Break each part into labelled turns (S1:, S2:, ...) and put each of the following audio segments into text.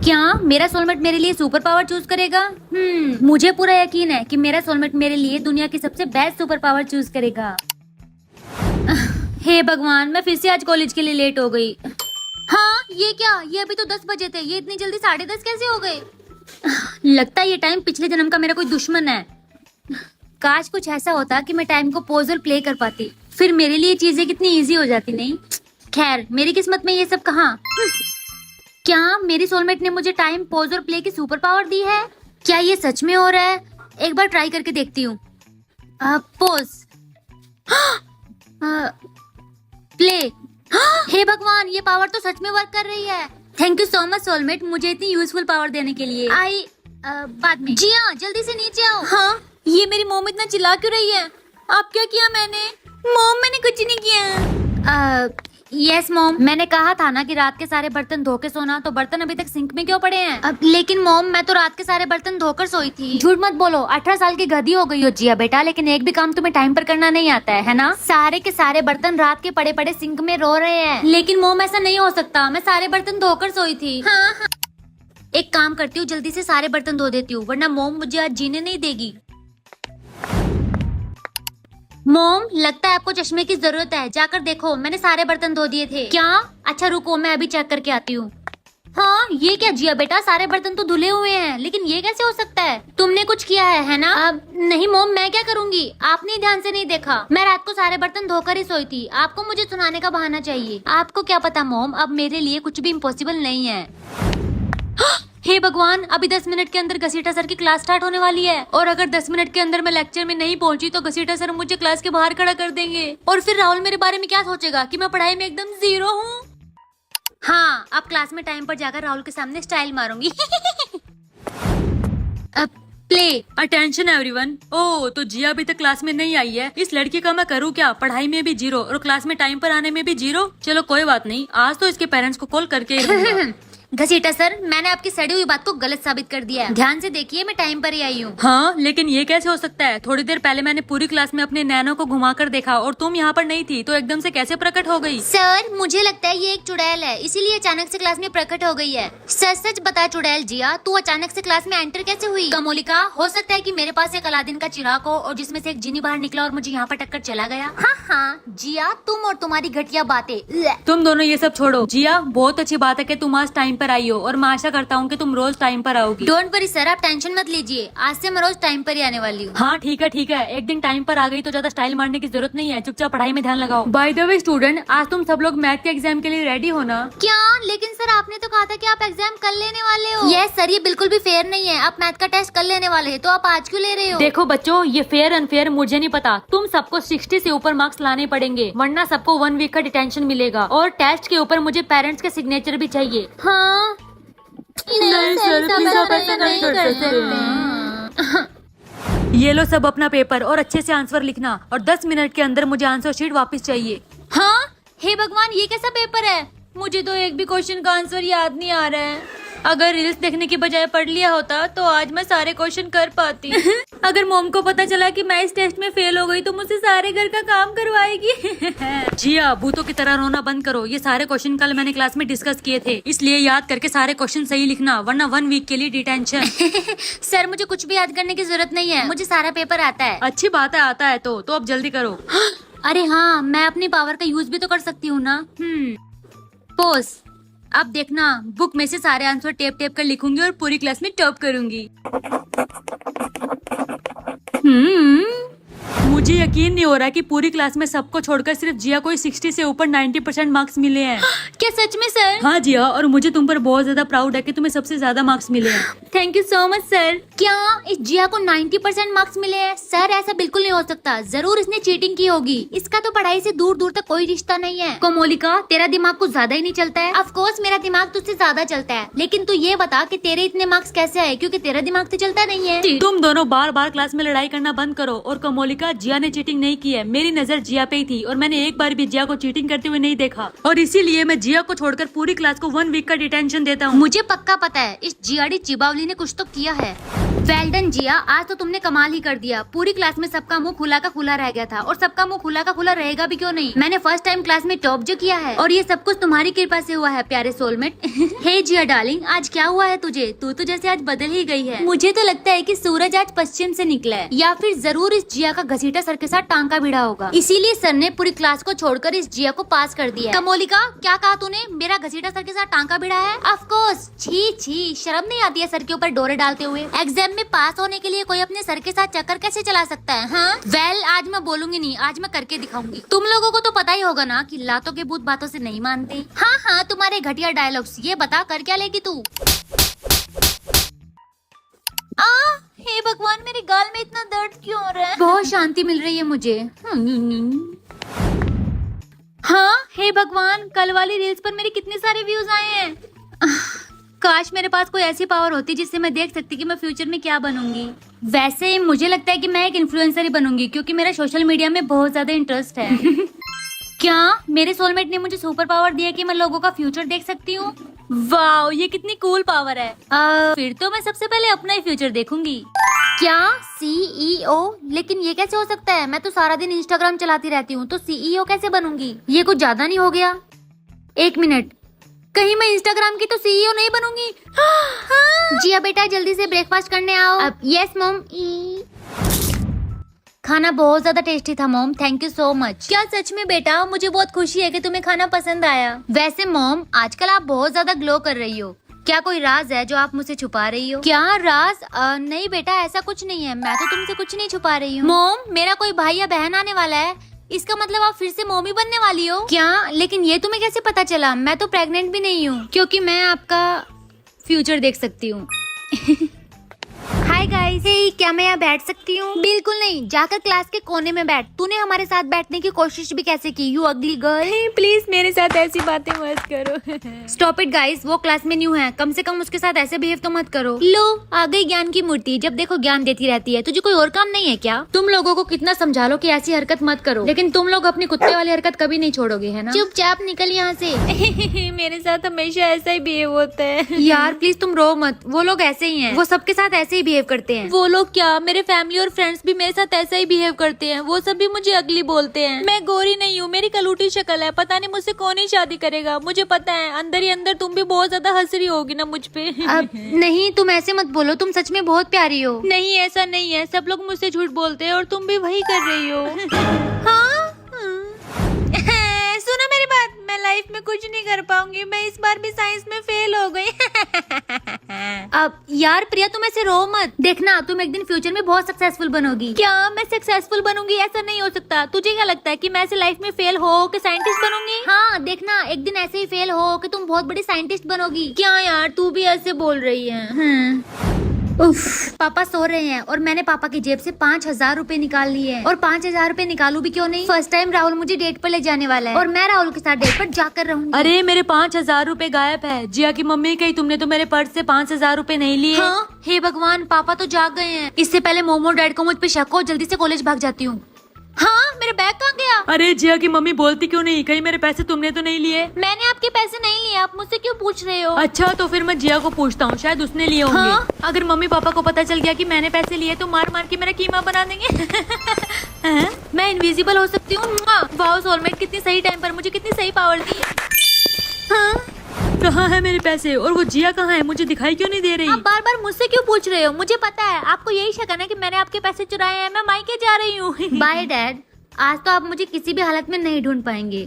S1: क्या मेरा सोलमेट मेरे लिए सुपर पावर चूज करेगा? मुझे पूरा यकीन है कि मेरा सोलमेट मेरे लिए दुनिया की सबसे बेस्ट सुपर पावर चूज करेगा। हे भगवान, मैं फिर से आज कॉलेज के लिए लेट हो गई। हाँ, ये क्या? ये अभी तो 10 बजे थे, ये इतनी जल्दी 10:30 कैसे हो गए? लगता है ये टाइम पिछले जन्म का मेरा कोई दुश्मन है। काश कुछ ऐसा होता कि मैं टाइम को पॉज और प्ले कर पाती, फिर मेरे लिए चीजें कितनी इजी हो जाती। नहीं, खैर मेरी किस्मत में ये सब कहाँ। क्या मेरी सोलमेट ने मुझे टाइम पॉज और प्ले की सुपर पावर दी है? क्या ये सच में हो रहा है? एक बार ट्राई करके देखती हूँ। Pause, play. हे भगवान, ये पावर तो सच में वर्क कर रही है। Thank you so much soulmate, मुझे इतनी यूजफुल पावर देने के लिए। बाद में। जी हाँ, जल्दी से नीचे आओ। हाँ, ये मेरी मोम इतना चिल्ला क्यों रही है? आप क्या किया? मैंने मोम, मैंने कुछ नहीं किया। यस मॉम, मैंने कहा था ना कि रात के सारे बर्तन धो के सोना, तो बर्तन अभी तक सिंक में क्यों पड़े हैं? अब लेकिन मॉम, मैं तो रात के सारे बर्तन धोकर सोई थी। झूठ मत बोलो, 18 साल की गधी हो गई हो जिया बेटा, लेकिन एक भी काम तुम्हें टाइम पर करना नहीं आता है ना? सारे के सारे बर्तन रात के पड़े पड़े सिंक में रो रहे हैं। लेकिन मॉम, ऐसा नहीं हो सकता, मैं सारे बर्तन धोकर सोई थी। हाँ। एक काम करती हूँ, जल्दी से सारे बर्तन धो देती हूँ, वरना मॉम मुझे आज जीने नहीं देगी। मोम, लगता है आपको चश्मे की जरूरत है, जाकर देखो, मैंने सारे बर्तन धो दिए थे। क्या? अच्छा रुको, मैं अभी चेक करके आती हूँ। हाँ, ये क्या जिया बेटा, सारे बर्तन तो धुले हुए हैं, लेकिन ये कैसे हो सकता है? तुमने कुछ किया है ना? अब नहीं मोम, मैं क्या करूँगी, आपने ध्यान से नहीं देखा। मैं रात को सारे बर्तन धोकर ही सोई थी, आपको मुझे सुनाने का बहाना चाहिए। आपको क्या पता मोम, अब मेरे लिए कुछ भी इम्पॉसिबल नहीं है। हे भगवान, अभी 10 मिनट के अंदर घसीटा सर की क्लास स्टार्ट होने वाली है, और अगर 10 मिनट के अंदर मैं लेक्चर में नहीं पहुंची तो घसीटा सर मुझे क्लास के बाहर खड़ा कर देंगे, और फिर राहुल मेरे बारे में क्या सोचेगा कि मैं पढ़ाई में एकदम जीरो हूँ। हाँ, अब क्लास में टाइम पर जाकर राहुल के सामने स्टाइल मारूंगी। अब प्ले।
S2: Attention everyone. ओह, तो जिया अभी तक क्लास में नहीं आई है। इस लड़की का मैं करूँ क्या? पढ़ाई में भी जीरो और क्लास में टाइम पर आने में भी जीरो। चलो कोई बात नहीं, आज तो इसके पेरेंट्स को कॉल करके
S1: घसीटा सर, मैंने आपकी सड़ी हुई बात को गलत साबित कर दिया है। ध्यान से देखिए, मैं टाइम पर ही आई हूँ।
S2: हाँ, लेकिन ये कैसे हो सकता है? थोड़ी देर पहले मैंने पूरी क्लास में अपने नैनो को घुमाकर देखा और तुम यहाँ पर नहीं थी, तो एकदम से कैसे प्रकट हो गई?
S1: सर, मुझे लगता है ये एक चुड़ैल है, इसीलिए अचानक से क्लास में प्रकट हो गई है। सच सच बता चुड़ैल जिया, तू अचानक से क्लास में एंटर कैसे हुई? कमोलिका, हो सकता है कि मेरे पास एक अलादीन का चिराग हो और जिसमें से एक जिनी बाहर निकला और मुझे यहाँ पर टक्कर चला गया। हाँ, जिया, तुम और तुम्हारी घटिया बातें।
S2: तुम दोनों ये सब छोड़ो। जिया, बहुत अच्छी बात है कि तुम आज टाइम पर आई हो, और मैं आशा करता हूँ कि तुम रोज टाइम पर आओगी।
S1: डोंट वरी सर, आप टेंशन मत लीजिए, आज से मैं रोज टाइम पर ही आने वाली हूँ।
S2: हाँ ठीक है, एक दिन टाइम पर आ गई तो ज्यादा स्टाइल मारने की जरूरत नहीं है, चुपचाप पढ़ाई में ध्यान लगाओ। बाय द वे स्टूडेंट, आज तुम सब लोग मैथ के एग्जाम के लिए रेडी हो ना?
S1: क्या? लेकिन सर, आपने तो कहा था कि आप एग्जाम कल लेने वाले हो। यस सर, ये बिल्कुल भी फेयर नहीं है, आप मैथ का टेस्ट कल लेने वाले हैं, तो आप आज क्यों ले रहे हो?
S2: देखो बच्चों, ये फेयर अनफेयर मुझे नहीं पता, तुम सबको 60 से ऊपर मार्क्स लाने पड़ेंगे, वरना सबको 1 वीक का डिटेंशन मिलेगा, और टेस्ट के ऊपर मुझे पेरेंट्स के सिग्नेचर भी चाहिए।
S1: हाँ,
S2: नहीं सर, प्लीज आप ऐसा नहीं कर सकते। ये लो सब अपना पेपर और अच्छे से आंसर लिखना, और 10 मिनट के अंदर मुझे आंसर शीट वापस चाहिए।
S1: हाँ, हे भगवान, ये कैसा पेपर है?
S2: मुझे तो एक भी क्वेश्चन का आंसर याद नहीं आ रहा है। अगर रील्स देखने की बजाय पढ़ लिया होता तो आज मैं सारे क्वेश्चन कर पाती। अगर मॉम को पता चला कि मैं इस टेस्ट में फेल हो गई तो मुझसे सारे घर का काम करवाएगी। जिया, भूतों की तरह रोना बंद करो, ये सारे क्वेश्चन कल मैंने क्लास में डिस्कस किए थे, इसलिए याद करके सारे क्वेश्चन सही लिखना, वरना 1 वीक के लिए डिटेंशन।
S1: सर, मुझे कुछ भी याद करने की जरूरत नहीं है, मुझे सारा पेपर आता है।
S2: अच्छी बात है, आता है तो अब जल्दी करो।
S1: अरे हाँ, मैं अपनी पावर का यूज भी तो कर सकती हूँ ना। पोज। अब देखना, बुक में से सारे आंसर टेप टेप कर लिखूंगी और पूरी क्लास में टॉप करूंगी।
S2: मुझे यकीन नहीं हो रहा कि पूरी क्लास में सबको छोड़कर सिर्फ जिया को 60 से ऊपर 90% मार्क्स मिले हैं।
S1: क्या सच में सर?
S2: हाँ जिया, और मुझे तुम पर बहुत ज्यादा प्राउड है कि तुम्हें सबसे ज्यादा मार्क्स मिले हैं।
S1: Thank you so much sir. क्या इस जिया को 90% मार्क्स मिले हैं? सर, ऐसा बिल्कुल नहीं हो सकता, जरूर इसने चीटिंग की होगी, इसका तो पढ़ाई से दूर दूर तक कोई रिश्ता नहीं है। कोमोलिका, तेरा दिमाग कुछ ज्यादा ही नहीं चलता है? ऑफ कोर्स मेरा दिमाग तुझसे ज्यादा चलता है, लेकिन तू ये बता कि तेरे इतने मार्क्स कैसे आए, क्योंकि तेरा दिमाग तो चलता नहीं है।
S2: तुम दोनों बार बार क्लास में लड़ाई करना बंद करो। और कोमोलिका, जिया ने चीटिंग नहीं की है, मेरी नजर जिया पे ही थी, और मैंने एक बार भी जिया को चीटिंग करते हुए नहीं देखा, और इसीलिए मैं जिया को छोड़कर पूरी क्लास को 1 वीक का डिटेंशन देता हूँ।
S1: मुझे पक्का पता है, इस जियाड़ी चिबावली ने कुछ तो किया है। वेल डन जिया, आज तो तुमने कमाल ही कर दिया। पूरी क्लास में सबका मुंह खुला का खुला रह गया था और सबका मुंह खुला का खुला रहेगा भी क्यों नहीं। मैंने फर्स्ट टाइम क्लास में टॉप जो किया है और ये सब कुछ तुम्हारी कृपा से हुआ है प्यारे सोलमेट। हे जिया डार्लिंग, आज क्या हुआ है तुझे? तू तो जैसे आज बदल ही गई है। मुझे तो लगता है कि सूरज आज पश्चिम से निकला है या फिर जरूर इस जिया का घसीटा सर के साथ टांका भिड़ा होगा, इसीलिए सर ने पूरी क्लास को छोड़कर इस जिया को पास कर दिया। कमोलिका, क्या कहा तूने? मेरा घसीटा सर के साथ टांका भिड़ा है? Of course. छी छी, शर्म नहीं आती है सर के ऊपर डोरे डालते हुए? एग्जाम में पास होने के लिए कोई अपने सर के साथ चक्कर कैसे चला सकता है? हाँ वेल, आज मैं बोलूंगी नहीं, आज मैं करके दिखाऊंगी। तुम लोगों को तो पता ही होगा ना कि लातों के भूत बातों से नहीं मानते। हाँ हाँ, तुम्हारे घटिया डायलॉग्स। ये बता कर क्या लेगी तू?
S2: हे भगवान, मेरे गाल में इतना दर्द क्यों हो रहा है?
S1: बहुत शांति मिल रही है मुझे।
S2: हाँ, हे भगवान, कल वाली रील्स पर मेरे कितने सारे व्यूज आए हैं। काश मेरे पास कोई ऐसी पावर होती जिससे मैं देख सकती कि मैं फ्यूचर में क्या बनूंगी।
S1: वैसे मुझे लगता है कि मैं एक इन्फ्लुएंसर ही बनूंगी क्योंकि मेरा सोशल मीडिया में बहुत ज्यादा इंटरेस्ट है। क्या मेरे सोलमेट ने मुझे सुपर पावर दिया कि मैं लोगों का फ्यूचर देख सकती हूँ?
S2: वाओ, ये कितनी कूल पावर है। फिर तो मैं सबसे पहले अपना ही फ्यूचर देखूंगी।
S1: क्या CEO? लेकिन ये कैसे हो सकता है? मैं तो सारा दिन इंस्टाग्राम चलाती रहती हूँ, तो CEO कैसे बनूंगी? ये कुछ ज्यादा नहीं हो गया? एक मिनट, कहीं मैं इंस्टाग्राम की तो CEO नहीं बनूंगी? जिया बेटा, जल्दी से ब्रेकफास्ट करने आओ। अब यस मॉम। खाना बहुत ज्यादा टेस्टी था mom, thank you so much.
S2: क्या सच में बेटा? मुझे बहुत खुशी है कि तुम्हें खाना पसंद आया।
S1: वैसे मॉम, आजकल आप बहुत ज्यादा ग्लो कर रही हो। क्या कोई राज है जो आप मुझसे छुपा रही हो? क्या राज? नहीं बेटा, ऐसा कुछ नहीं है। मैं तो तुमसे कुछ नहीं छुपा रही हूँ।
S2: मॉम, मेरा कोई भाई या बहन आने वाला है। इसका मतलब आप फिर से मॉमी बनने वाली हो?
S1: क्या? लेकिन ये तुम्हें कैसे पता चला? मैं तो प्रेग्नेंट भी नहीं हूँ। क्योंकि मैं आपका फ्यूचर देख सकती हूँ। हाय गाइस, क्या मैं यहाँ बैठ सकती हूँ? बिल्कुल नहीं, जाकर क्लास के कोने में बैठ। तूने हमारे साथ बैठने की कोशिश भी कैसे की, यू अगली गर्ल?
S2: प्लीज मेरे साथ ऐसी बातें मत करो।
S1: स्टॉप इट गाइस, वो क्लास में न्यू है, कम से कम उसके साथ ऐसे बिहेव तो मत करो। लो, आ गई ज्ञान की मूर्ति। जब देखो ज्ञान देती रहती है। तुझे कोई और काम नहीं है क्या? तुम लोगों को कितना समझा लो कि ऐसी हरकत मत करो, लेकिन तुम लोग अपनी कुत्ते वाली हरकत कभी नहीं छोड़ोगे, है ना? चुपचाप निकल यहाँ से।
S2: मेरे साथ हमेशा ऐसा ही बिहेव होता है।
S1: यार प्लीज तुम रो मत, वो लोग ऐसे ही हैं। वो सबके साथ ऐसे ही बिहेव करते हैं।
S2: वो लोग क्या, मेरे फैमिली और फ्रेंड्स भी मेरे साथ ऐसा ही बिहेव करते हैं। वो सब भी मुझे अगली बोलते हैं। मैं गोरी नहीं हूँ, मेरी कलूटी शक्ल है। पता नहीं मुझसे कौन ही शादी करेगा। मुझे पता है अंदर ही अंदर तुम भी बहुत ज्यादा हंस रही होगी ना मुझ पे।
S1: अब नहीं, तुम ऐसे मत बोलो, तुम सच में बहुत प्यारी हो।
S2: नहीं, ऐसा नहीं है, सब लोग मुझसे झूठ बोलते हैं और तुम भी वही कर रही हो। हाँ? सुनो मेरी बात, मैं लाइफ में कुछ नहीं कर पाऊंगी। मैं इस बार भी साइंस में फेल हो गई।
S1: अब यार प्रिया, तुम ऐसे रो मत। देखना तुम एक दिन फ्यूचर में बहुत सक्सेसफुल बनोगी।
S2: क्या मैं सक्सेसफुल बनूंगी? ऐसा नहीं हो सकता। तुझे क्या लगता है कि मैं ऐसे लाइफ में फेल हो के साइंटिस्ट बनूंगी?
S1: हाँ देखना, एक दिन ऐसे ही फेल हो कि तुम बहुत बड़ी साइंटिस्ट बनोगी।
S2: क्या यार, तू भी ऐसे बोल रही है?
S1: उफ, पापा सो रहे हैं और मैंने पापा की जेब से 5,000 रूपए निकाल लिए हैं। और 5,000 रूपए निकालू भी क्यों नहीं? फर्स्ट टाइम राहुल मुझे डेट पर ले जाने वाला है और मैं राहुल के साथ डेट पर जाकर रहूंगी।
S2: अरे मेरे 5,000 रूपए गायब है। जिया की मम्मी कही तुमने तो मेरे पर्स से 5,000 रूपए नहीं लिए।
S1: हाँ, हे भगवान, पापा तो जाग गए हैं। इससे पहले मोमो डैड को मुझ पे शक हो, जल्दी से कॉलेज भाग जाती हूँ। हाँ, मेरा बैग कहाँ गया?
S2: अरे जिया की मम्मी बोलती क्यों नहीं? कहीं मेरे पैसे तुमने तो नहीं लिए?
S1: मैंने आपके पैसे नहीं लिए, आप मुझसे क्यों पूछ रहे हो?
S2: अच्छा, तो फिर मैं जिया को पूछता हूँ, शायद उसने लिए होंगे।
S1: हाँ?
S2: अगर मम्मी पापा को पता चल गया कि मैंने पैसे लिए तो मार मार के मेरा कीमा बना देंगे। मैं इनविजिबल हो सकती हूँ। वाओ सोलमेट, कितनी सही टाइम पर मुझे कितनी सही पावर दी है। हाँ? कहाँ है मेरे पैसे? और वो जिया कहाँ है? मुझे दिखाई क्यों नहीं दे रही?
S1: आप बार बार मुझसे क्यों पूछ रहे हो? मुझे पता है आपको यही शक है ना कि मैंने आपके पैसे चुराए हैं। मैं मायके जा रही हूँ। बाय डैड, आज तो आप मुझे किसी भी हालत में नहीं ढूंढ पाएंगे।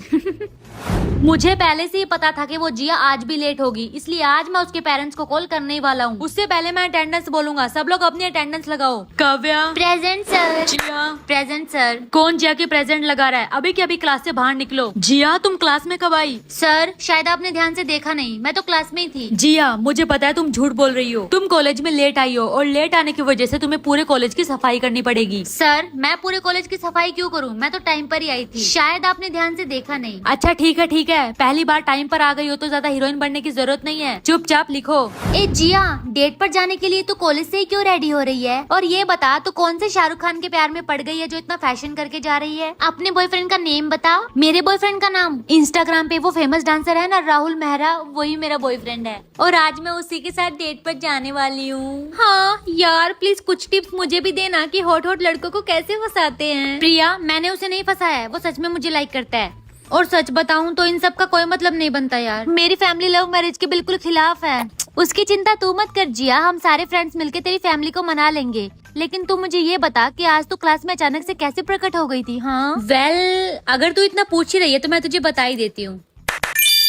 S1: मुझे पहले से ही पता था कि वो जिया आज भी लेट होगी, इसलिए आज मैं उसके पेरेंट्स को कॉल करने ही वाला हूँ।
S2: उससे पहले मैं अटेंडेंस बोलूंगा। सब लोग अपनी अटेंडेंस लगाओ। Kavya.
S1: Present sir.
S2: Jiya.
S1: Present sir.
S2: कौन जिया के प्रेजेंट लगा रहा है? अभी के अभी क्लास से बाहर निकलो। जिया, तुम क्लास में कब आई?
S1: सर शायद आपने ध्यान से देखा नहीं, मैं तो क्लास में ही थी।
S2: जिया, मुझे पता है तुम झूठ बोल रही हो। तुम कॉलेज में लेट आई हो और लेट आने की वजह से तुम्हें पूरे कॉलेज की सफाई करनी पड़ेगी।
S1: सर मैं पूरे कॉलेज की सफाई क्यों करूँ? मैं तो टाइम पर ही आई थी, शायद आपने ध्यान से देखा नहीं।
S2: अच्छा ठीक है, ठीक है, पहली बार टाइम पर आ गई हो तो ज्यादा हीरोइन बनने की जरूरत नहीं है, चुपचाप लिखो।
S1: ए जिया, डेट पर जाने के लिए तू कॉलेज से ही क्यों रेडी हो रही है? और ये बता तू कौन से शाहरुख खान के प्यार में पड़ गई है जो इतना फैशन करके जा रही है? अपने बॉयफ्रेंड का नेम बता। मेरे बॉयफ्रेंड का नाम? इंस्टाग्राम पे वो फेमस डांसर है ना, राहुल मेहरा, वही मेरा बॉयफ्रेंड है और आज मैं उसी के साथ डेट पर जाने वाली हूँ।
S2: हाँ यार, प्लीज कुछ टिप्स मुझे भी देना कि हॉट हॉट लड़कों को कैसे फंसाते हैं।
S1: प्रिया, मैंने उसे नहीं फंसाया है, वो सच में मुझे लाइक करता है। और सच बताऊं तो इन सब का कोई मतलब नहीं बनता यार। मेरी फैमिली लव मैरिज के बिल्कुल खिलाफ है। उसकी चिंता तू मत कर जिया, हम सारे फ्रेंड्स मिलके तेरी फैमिली को मना लेंगे। लेकिन तू मुझे ये बता कि आज तू क्लास में अचानक से कैसे प्रकट हो गई थी? हाँ
S2: वेल, अगर तू इतना पूछ ही रही है तो मैं तुझे बता ही देती हूँ।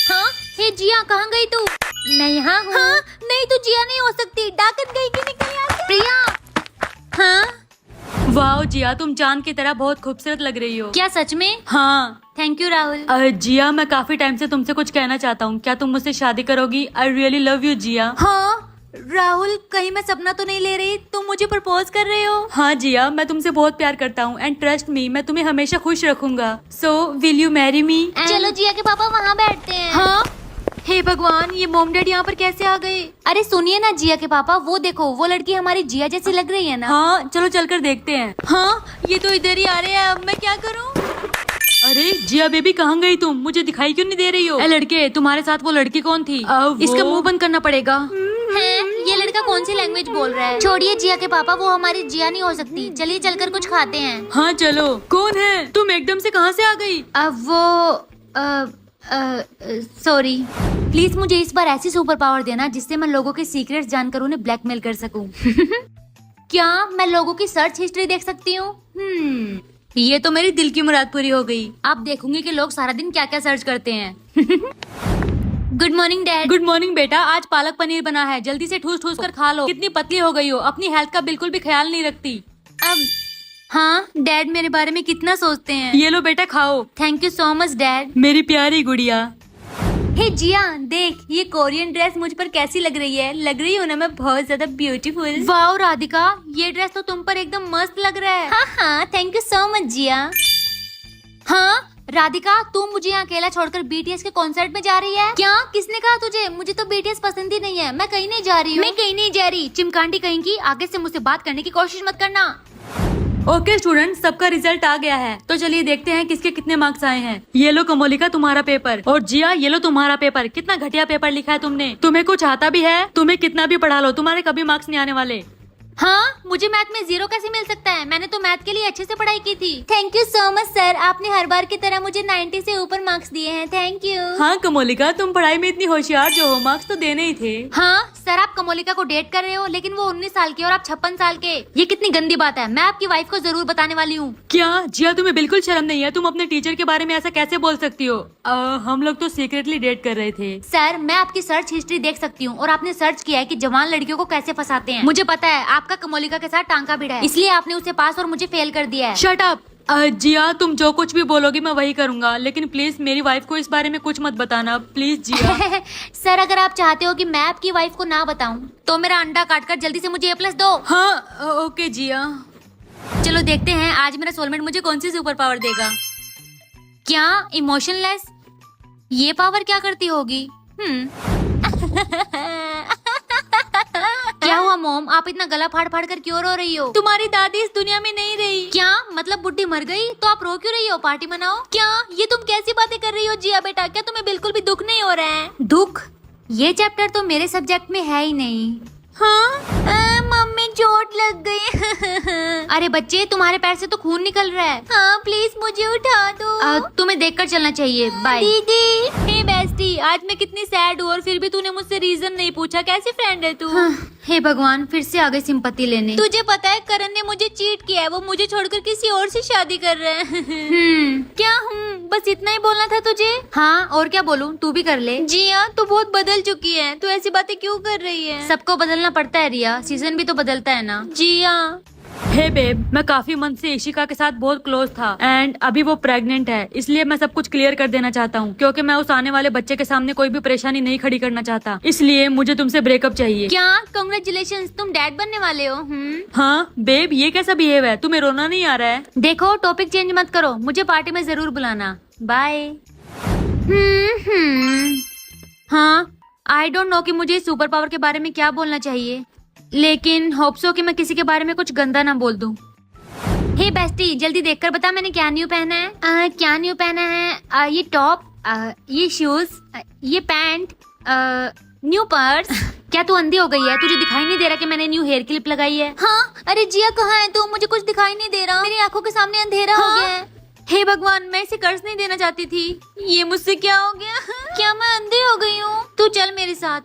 S1: हाँ, हे जिया कहाँ गई तू?
S2: मैं यहाँ हूँ।
S1: हाँ, नहीं तू जिया नहीं हो सकती, डाकन गई कि निकल यहाँ से। प्रिया।
S2: हाँ, वाह जिया, तुम चांद की तरह बहुत खूबसूरत लग रही हो।
S1: क्या सच में?
S2: हाँ।
S1: Thank you Rahul.
S2: जिया, मैं काफी टाइम से तुमसे कुछ कहना चाहता हूँ, क्या तुम मुझसे शादी करोगी? आई रियली लव यू जिया।
S1: हाँ राहुल, कहीं मैं सपना तो नहीं ले रही? तुम मुझे प्रपोज कर रहे हो?
S2: हाँ जिया, मैं तुमसे बहुत प्यार करता हूँ एंड ट्रस्ट मी, मैं तुम्हें हमेशा खुश रखूंगा। So will you marry me?
S1: चलो जिया के पापा वहाँ बैठते हैं।
S2: हाँ, हे भगवान, ये मॉम डैड यहाँ पर कैसे आ गए?
S1: अरे सुनिए ना जिया के पापा, वो देखो वो लड़की हमारी जिया जैसी लग रही है ना।
S2: हाँ चलो चलकर देखते हैं। हाँ, ये तो इधर ही आ रहे हैं, अब मैं क्या करूँ? अरे जिया बेबी, कहाँ गई तुम? मुझे दिखाई क्यों नहीं दे रही हो? ए लड़के, तुम्हारे साथ वो लड़की कौन थी? इसका मुंह बंद करना पड़ेगा।
S1: है, ये लड़का कौन सी लैंग्वेज बोल रहा है? छोड़िए जिया के पापा, वो हमारी जिया नहीं हो सकती। चलिए चलकर कुछ खाते हैं।
S2: हाँ चलो। कौन है तुम? एकदम से कहाँ से आ गई?
S1: अब वो सॉरी, प्लीज मुझे इस बार ऐसी सुपर पावर देना जिससे मैं लोगों के सीक्रेट्स जानकर उन्हें ब्लैकमेल कर सकूं। क्या मैं लोगों की सर्च हिस्ट्री देख सकती हूँ?
S2: ये तो मेरी दिल की मुराद पूरी हो गई।
S1: अब देखूंगी कि लोग सारा दिन क्या क्या सर्च करते हैं। Good morning dad.
S2: Good morning बेटा, आज पालक पनीर बना है, जल्दी से ठूस ठूस कर खा लो। कितनी पतली हो गई हो, अपनी हेल्थ का बिल्कुल भी ख्याल नहीं रखती।
S1: अब हाँ डैड मेरे बारे में कितना सोचते हैं।
S2: ये लो बेटा खाओ।
S1: Thank you so much dad.
S2: मेरी प्यारी गुड़िया।
S1: हे जिया देख, ये कोरियन ड्रेस मुझ पर कैसी लग रही है? लग रही हूँ ना मैं बहुत ज्यादा ब्यूटीफुल? वाओ राधिका, ये ड्रेस तो तुम पर एकदम मस्त लग रहा है। हाँ हाँ, थैंक यू सो मच जिया। हाँ राधिका, तू मुझे यहाँ अकेला छोड़कर बीटीएस के कॉन्सर्ट में जा रही है क्या? किसने कहा तुझे? मुझे तो बीटीएस पसंद ही नहीं है। मैं कहीं नहीं जा रही हूँ। मैं कहीं नहीं जा रही। चिमकांडी कहीं की, आगे से मुझसे बात करने की कोशिश मत करना।
S2: ओके स्टूडेंट, सबका रिजल्ट आ गया है, तो चलिए देखते हैं किसके कितने मार्क्स आए हैं। ये लो कमोलिका तुम्हारा पेपर, और जिया ये लो तुम्हारा पेपर। कितना घटिया पेपर लिखा है तुमने। तुम्हें कुछ आता भी है? तुम्हें कितना भी पढ़ा लो, तुम्हारे कभी मार्क्स नहीं आने वाले।
S1: हाँ, मुझे मैथ में 0 कैसे मिल सकता है? मैंने तो मैथ के लिए अच्छे से पढ़ाई की थी। Thank you so much sir, आपने हर बार की तरह मुझे 90 से ऊपर मार्क्स दिए हैं। Thank you.
S2: हाँ कमोलिका, तुम पढ़ाई में इतनी होशियार जो हो, मार्क्स तो देने ही थे।
S1: हाँ सर, आप कमोलिका को डेट कर रहे हो, लेकिन वो 19 साल की और आप 56 साल के। ये कितनी गंदी बात है। मैं आपकी वाइफ को जरूर बताने वाली हूँ।
S2: क्या जिया, तुम्हें बिल्कुल शर्म नहीं है? तुम अपने टीचर के बारे में ऐसा कैसे बोल सकती हो? हम लोग तो सीक्रेटली डेट कर रहे थे।
S1: सर, मैं आपकी सर्च हिस्ट्री देख सकती हूँ और आपने सर्च किया है कि जवान लड़कियों को कैसे फंसाते हैं। मुझे पता है आपका कमोलिका के साथ टांका भिड़ा है, इसलिए आपने उसे पास और मुझे फेल कर दिया है।
S2: Shut up. जिया, तुम जो कुछ भी बोलोगी मैं वही करूंगा, लेकिन प्लीज मेरी वाइफ को इस बारे में कुछ मत बताना, प्लीज जिया।
S1: सर, अगर आप चाहते हो कि मैं आपकी वाइफ को ना बताऊं, तो मेरा अंडा काटकर जल्दी से मुझे A+ दो।
S2: हाँ ओके जिया।
S1: चलो देखते हैं आज मेरा सोलमेट मुझे कौन सी सुपर पावर देगा। क्या इमोशनलेस? ये पावर क्या करती होगी? क्या हुआ मॉम, आप इतना गला फाड़ फाड़ कर क्यों रो रही हो?
S2: तुम्हारी दादी इस दुनिया में नहीं रही।
S1: क्या मतलब बुड्ढी मर गई? तो आप रो क्यों रही हो? पार्टी मनाओ। क्या ये तुम कैसी बातें कर रही हो जिया बेटा? क्या तुम्हें बिल्कुल भी दुख नहीं हो रहा है? दुख? ये चैप्टर तो मेरे सब्जेक्ट में है ही नहीं। हाँ मम्मी, चोट लग गई। अरे बच्चे, तुम्हारे पैर से तो खून निकल रहा है। हाँ प्लीज मुझे उठा दो। तुम्हें देखकर चलना चाहिए। बाय
S2: दीदी। हे बेस्टी, आज मैं कितनी सैड हूँ और फिर भी तूने मुझसे रीजन नहीं पूछा। कैसी फ्रेंड है तू?
S1: हे भगवान, फिर से आ गई सिंपैथी लेने।
S2: तुझे पता है करण ने मुझे चीट किया है, वो मुझे छोड़कर किसी और से शादी कर रहा है। क्या बस इतना ही बोलना था तुझे?
S1: हाँ और क्या बोलूं, तू भी कर ले।
S2: जिया, तू बहुत बदल चुकी है, तू ऐसी बातें क्यों कर रही है?
S1: सबको बदलना पड़ता है रिया, सीजन भी तो बदलता है ना।
S2: जिया। हे बेब, मैं काफी मंथ से इशिका के साथ बहुत क्लोज था एंड अभी वो प्रेग्नेंट है, इसलिए मैं सब कुछ क्लियर कर देना चाहता हूँ, क्योंकि मैं उस आने वाले बच्चे के सामने कोई भी परेशानी नहीं खड़ी करना चाहता, इसलिए मुझे तुमसे ब्रेकअप चाहिए।
S1: क्या? कांग्रेचुलेशंस, तुम डैड बनने वाले हो।
S2: हाँ बेब, ये कैसा बिहेव है? तुम्हें रोना नहीं आ रहा है?
S1: देखो, टॉपिक चेंज मत करो, मुझे पार्टी में जरूर बुलाना। बाय।
S2: हाँ, आई डोंट नो कि मुझे इस सुपर पावर के बारे में क्या बोलना चाहिए, लेकिन होप सो कि मैं किसी के बारे में कुछ गंदा ना बोल दूं। हे बेस्टी, जल्दी देखकर बता मैंने क्या न्यू पहना है। क्या न्यू पहना है? ये टॉप, ये शूज, ये पैंट, न्यू पर्स। क्या तू अंधी हो गई है? तुझे दिखाई नहीं दे रहा कि मैंने न्यू हेयर क्लिप लगाई है? हाँ, अरे जिया कहाँ है तू? मुझे कुछ दिखाई नहीं दे रहा, मेरी आंखों के सामने अंधेरा हो गया है। हे भगवान, मैं इसे कर्ज नहीं देना चाहती थी, ये मुझसे क्या हो गया? क्या मैं अंधी हो गई हूँ? तू चल मेरे साथ।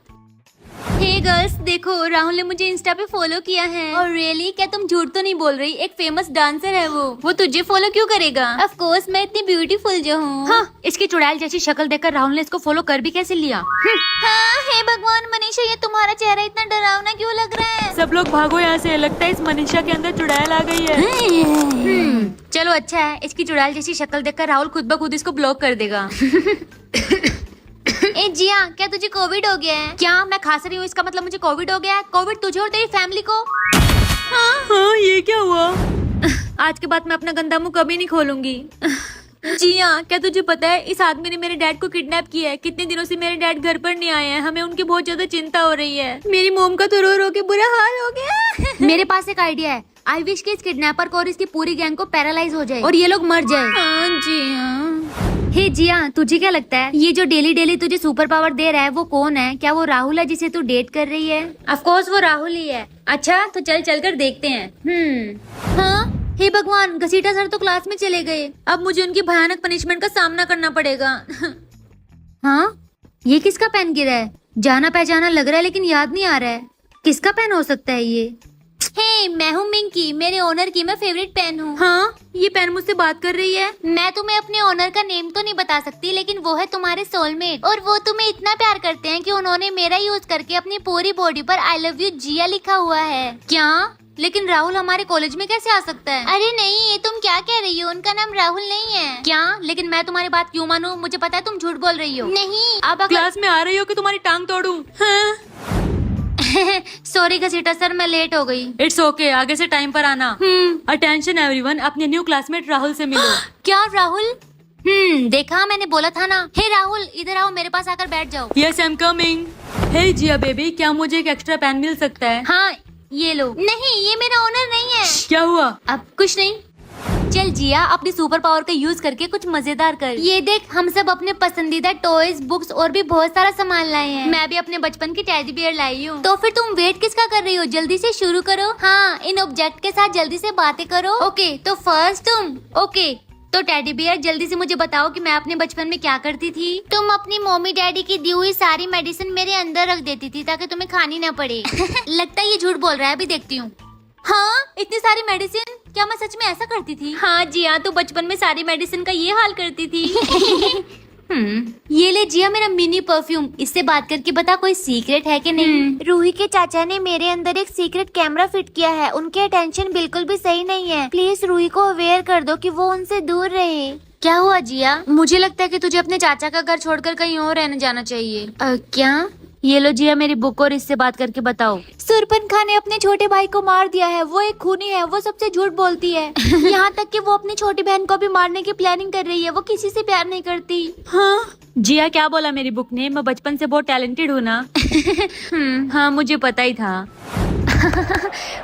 S2: हे गर्ल्स, देखो राहुल ने मुझे इंस्टा पे फॉलो किया है। और रियली? क्या तुम झूठ तो नहीं बोल रही? एक फेमस डांसर है वो तुझे फॉलो क्यों करेगा? ऑफ कोर्स, मैं इतनी ब्यूटीफुल जो हूँ। हाँ, इसकी चुड़ैल जैसी शक्ल देखकर राहुल ने इसको फॉलो कर भी कैसे लिया? हाँ, हे भगवान मनीषा, ये तुम्हारा चेहरा इतना डरावना क्यों लग रहा है? सब लोग भागो यहाँ से, लगता है इस मनीषा के अंदर चुड़ैल आ गई है। चलो अच्छा है, इसकी चुड़ैल जैसी शक्ल देखकर राहुल खुद ब खुद इसको ब्लॉक कर देगा। ए जिया, क्या तुझे कोविड हो गया है? क्या मैं खांस रही हूँ इसका मतलब मुझे कोविड हो गया है? कोविड तुझे और तेरी फैमिली को। हाँ, ये क्या हुआ? आज के बाद मैं अपना गंदा मुंह कभी नहीं खोलूंगी। जिया, क्या तुझे पता है इस आदमी ने मेरे डैड को किडनैप किया है? कितने दिनों से मेरे डैड घर पर नहीं आए हैं, हमें उनकी बहुत ज्यादा चिंता हो रही है। मेरी मोम का तो रो रो के बुरा हाल हो गया। मेरे पास एक आइडिया है। आई विश कि इस किडनैपर को और इसकी पूरी गैंग को पैरालाइज हो जाए और ये लोग मर जाए। हाँ जिया। हे जिया, तुझे क्या लगता है ये जो डेली डेली तुझे सुपर पावर दे रहा है वो कौन है? क्या वो राहुल है जिसे तू डेट कर रही है? ऑफ कोर्स वो राहुल ही है। अच्छा, तो चल कर देखते हैं। हाँ, हे भगवान, घसीटा सर तो क्लास में चले गए। अब मुझे उनकी भयानक पनिशमेंट का सामना करना पड़ेगा। हाँ, ये किसका पेन गिरा है? जाना पहचाना लग रहा है लेकिन याद नहीं आ रहा है। किसका पेन हो सकता है ये? हे, मैं हूँ मिंकी, मेरे ओनर की मैं फेवरेट पेन हूँ। हाँ, ये पेन मुझसे बात कर रही है। मैं तुम्हें अपने ओनर का नेम तो नहीं बता सकती, लेकिन वो है तुम्हारे सोलमेट और वो तुम्हें इतना प्यार करते हैं कि उन्होंने मेरा यूज करके अपनी पूरी बॉडी पर आई लव यू जिया लिखा हुआ है। क्या? लेकिन राहुल हमारे कॉलेज में कैसे आ सकता है? अरे नहीं, ये तुम क्या कह रही हो? उनका नाम राहुल नहीं है। क्या? लेकिन मैं तुम्हारी बात क्यों मानूं? मुझे पता है तुम झूठ बोल रही हो। नहीं, अब क्लास में आ रही हो कि तुम्हारी टांग तोड़ूं? हाँ? सॉरी घसीटा सर, मैं लेट हो गई। इट्स ओके, आगे से टाइम पर आना। अटेंशन एवरीवन, अपने न्यू क्लासमेट राहुल से मिलो। क्या राहुल? देखा, मैंने बोला था ना। हे राहुल, इधर आओ, मेरे पास आकर बैठ जाओ। Yes, I am coming. Hey Jiya baby, क्या मुझे एक एक्स्ट्रा पेन मिल सकता है? हाँ, ये लो। नहीं, ये मेरा ओनर नहीं है। क्या हुआ? अब कुछ नहीं। चल जिया, अपनी सुपर पावर का यूज करके कुछ मजेदार कर। ये देख, हम सब अपने पसंदीदा टॉयज, बुक्स और भी बहुत सारा सामान लाए हैं। मैं भी अपने बचपन की टेडी बियर लाई हूँ। तो फिर तुम वेट किसका कर रही हो? जल्दी से शुरू करो। हाँ, इन ऑब्जेक्ट के साथ जल्दी से बातें करो। ओके, तो फर्स्ट तुम। ओके, तो टेडी बियर जल्दी से मुझे बताओ कि मैं अपने बचपन में क्या करती थी? तुम अपनी मम्मी डैडी की दी हुई सारी मेडिसिन मेरे अंदर रख देती थी ताकि तुम्हें खानी ना पड़े। लगता है ये झूठ बोल रहा है, अभी देखती हूँ। हाँ, इतनी सारी मेडिसिन? क्या मैं सच में ऐसा करती थी? हाँ जिया, तू बचपन में सारी मेडिसिन का ये हाल करती थी। ये ले जिया, मेरा मिनी परफ्यूम। इससे बात करके बता कोई सीक्रेट है कि नहीं? रूही के चाचा ने मेरे अंदर एक सीक्रेट कैमरा फिट किया है। उनकी अटेंशन बिल्कुल भी सही नहीं है। प्लीज रूही को अवेयर कर दो कि वो उनसे दूर रहे। क्या हुआ जिया? मुझे लगता है कि तुझे अपने चाचा का घर छोड़कर कहीं और रहने जाना चाहिए। क्या? ये लो जिया मेरी बुक और इससे बात करके बताओ। सुरपन खान ने अपने छोटे भाई को मार दिया है। वो एक खूनी है, वो सबसे झूठ बोलती है। यहाँ तक कि वो अपनी छोटी बहन को भी मारने की प्लानिंग कर रही है। वो किसी से प्यार नहीं करती। हाँ जिया, क्या बोला मेरी बुक ने? मैं बचपन से बहुत टैलेंटेड हूँ ना। हाँ, मुझे पता ही था।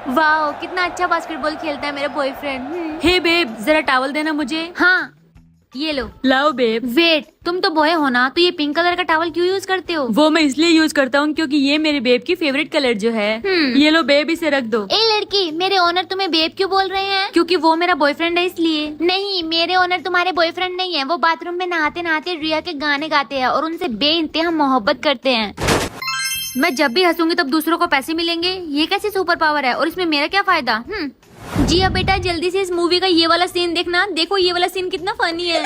S2: वाह, कितना अच्छा बास्केटबॉल खेलता है मेरा बॉयफ्रेंड। हे बेब, जरा टॉवल देना मुझे। हाँ ये लो। लाओ बेब। वेट, तुम तो बॉय हो ना, तो ये पिंक कलर का टॉवल क्यों यूज करते हो? वो मैं इसलिए यूज करता हूँ क्योंकि ये मेरे बेब की फेवरेट कलर जो है। ये लो बेब, इसे रख दो। ए लड़की, मेरे ओनर तुम्हें बेब क्यों बोल रहे हैं? क्योंकि वो मेरा बॉयफ्रेंड है इसलिए। नहीं, मेरे ओनर तुम्हारे बॉयफ्रेंड नहीं है। वो बाथरूम में नहाते नहाते रिया के गाने गाते हैं और उनसे बेइंतहा मोहब्बत करते हैं। मैं जब भी हंसूंगी तब दूसरों को पैसे मिलेंगे। ये कैसी सुपर पावर है और इसमें मेरा क्या फायदा? जिया बेटा, जल्दी से इस मूवी का ये वाला सीन देखना। देखो ये वाला सीन कितना फनी है।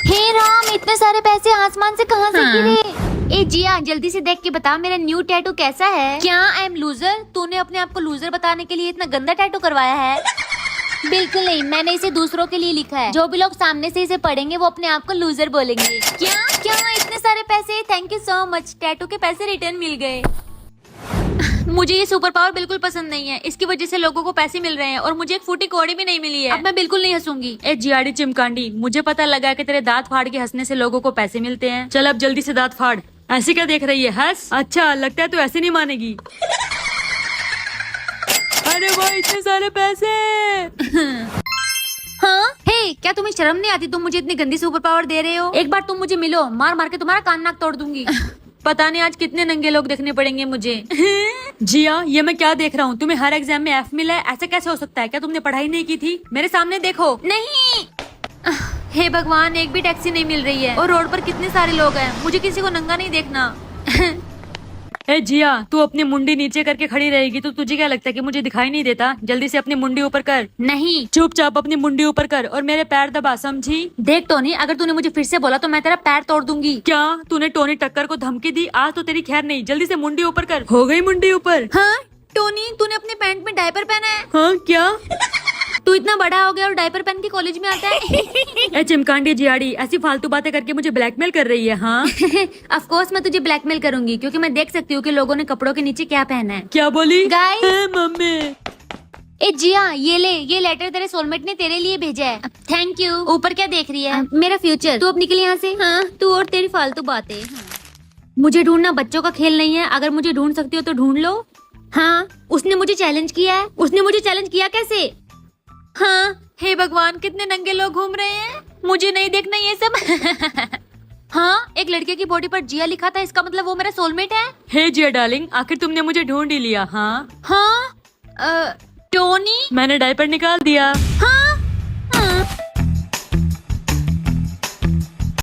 S2: हे राम, इतने सारे पैसे आसमान से कहां से गिरे? ए जिया, जल्दी से देख के बता मेरा न्यू टैटू कैसा है? क्या आई एम लूजर? तूने अपने आप को लूजर बताने के लिए इतना गंदा टैटू करवाया है? बिल्कुल नहीं, मैंने इसे दूसरों के लिए लिखा है। जो भी लोग सामने से इसे पढ़ेंगे वो अपने आप को लूजर बोलेंगे। क्या इतने सारे पैसे? Thank you so much, tattoo के पैसे रिटर्न मिल गए। मुझे ये सुपर पावर बिल्कुल पसंद नहीं है। इसकी वजह से लोगों को पैसे मिल रहे हैं और मुझे एक फूटी कौड़ी भी नहीं मिली है। अब मैं बिल्कुल नहीं हंसूंगी। ए जियाड़ी चिमकांडी, मुझे पता लगा कि तेरे दांत फाड़ के हंसने से लोगों को पैसे मिलते हैं। चल अब जल्दी से दांत फाड़। ऐसे क्या देख रही है, हंस। अच्छा लगता है तू ऐसे नहीं मानेगी। अरे वाह इतने सारे पैसे।
S1: हाँ
S2: हे क्या तुम्हें शर्म नहीं आती? तुम मुझे इतनी गंदी सुपर पावर दे रहे हो। एक बार तुम मुझे मिलो, मार मार के तुम्हारा कान नाक तोड़ दूंगी। पता नहीं आज कितने नंगे लोग देखने पड़ेंगे मुझे। जिया ये मैं क्या देख रहा हूँ? तुम्हें हर एग्जाम में F मिला है, ऐसा कैसे हो सकता है? क्या तुमने पढ़ाई नहीं की थी? मेरे सामने देखो।
S1: नहीं।
S2: हे भगवान, एक भी टैक्सी नहीं मिल रही है और रोड पर कितने सारे लोग हैं। मुझे किसी को नंगा नहीं देखना। ए जिया तू अपनी मुंडी नीचे करके खड़ी रहेगी तो तुझे क्या लगता है कि मुझे दिखाई नहीं देता? जल्दी से अपनी मुंडी ऊपर कर।
S1: नहीं।
S2: चुपचाप अपनी मुंडी ऊपर कर और मेरे पैर दबा, समझी? देख टोनी, अगर तूने मुझे फिर से बोला तो मैं तेरा पैर तोड़ दूंगी। क्या तूने टोनी टक्कर को धमकी दी? आज तो तेरी खैर नहीं। जल्दी से मुंडी ऊपर कर। हो गई मुंडी ऊपर।
S1: हाँ टोनी, तूने अपने पैंट में डायपर पहना है।
S2: हाँ क्या?
S1: तू इतना बड़ा हो गया और डायपर पहन के कॉलेज में आता है।
S2: ए चिमकांडी जियाड़ी, ऐसी फालतू बातें करके मुझे ब्लैकमेल कर रही है। हाँ
S1: ऑफ कोर्स मैं तुझे ब्लैकमेल करूंगी क्योंकि मैं देख सकती हूँ कि लोगों ने कपड़ों के नीचे क्या पहना है।
S2: क्या बोली?
S1: Guys!
S2: मम्मी।
S1: ए जिया ये ले, ये लेटर तेरे सोलमेट ने तेरे लिए भेजा है। Thank you. ऊपर क्या देख रही है? मेरा फ्यूचर। तू अब निकल यहाँ से। हाँ तू और तेरी फालतू बातें। हाँ। मुझे ढूंढना बच्चों का खेल नहीं है। अगर मुझे ढूंढ सकती हो तो ढूंढ लो। हाँ उसने मुझे चैलेंज किया है। उसने मुझे चैलेंज किया कैसे?
S2: हाँ हे भगवान, कितने नंगे लोग घूम रहे हैं। मुझे नहीं देखना ये सब।
S1: हाँ एक लड़के की बॉडी पर जिया लिखा था, इसका मतलब वो मेरा सोलमेट है।
S2: हे जिया डार्लिंग, आखिर तुमने मुझे ढूंढ ही लिया। हाँ
S1: हाँ टोनी,
S2: मैंने डायपर निकाल दिया।
S1: हाँ